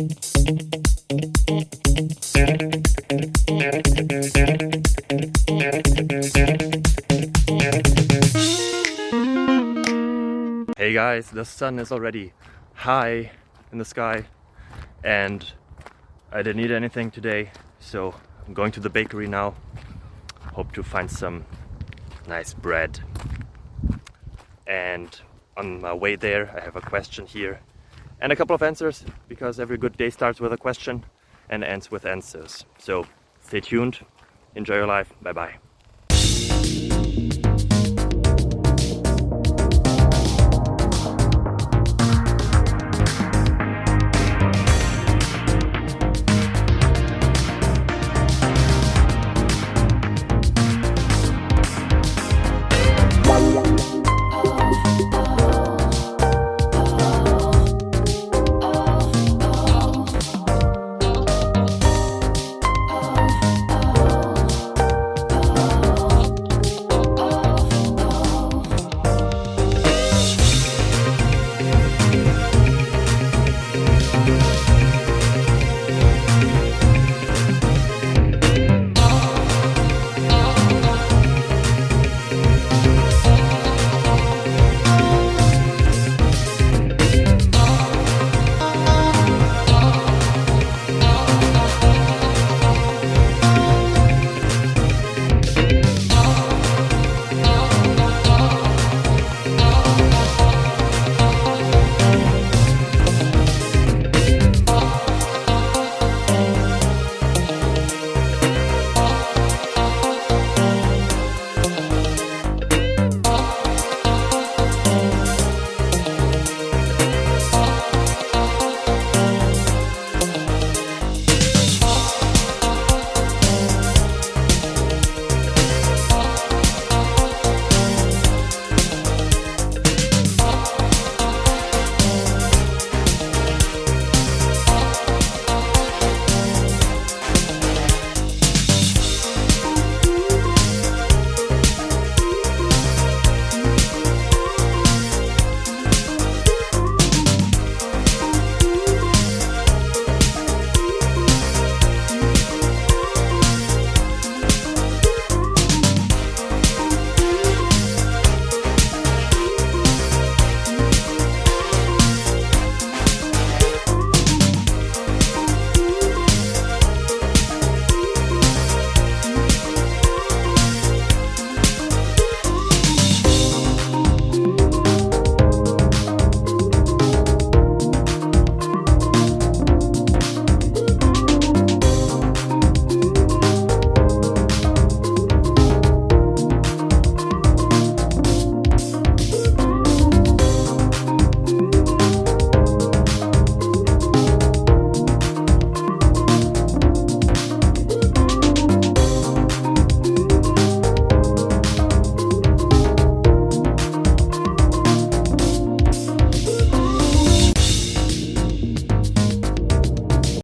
Hey guys, the sun is already high in the sky and I didn't eat anything today, so I'm going to the bakery now. Hope to find some nice bread. And on my way there I have a question here and a couple of answers, because every good day starts with a question and ends with answers. So stay tuned, enjoy your life, bye bye.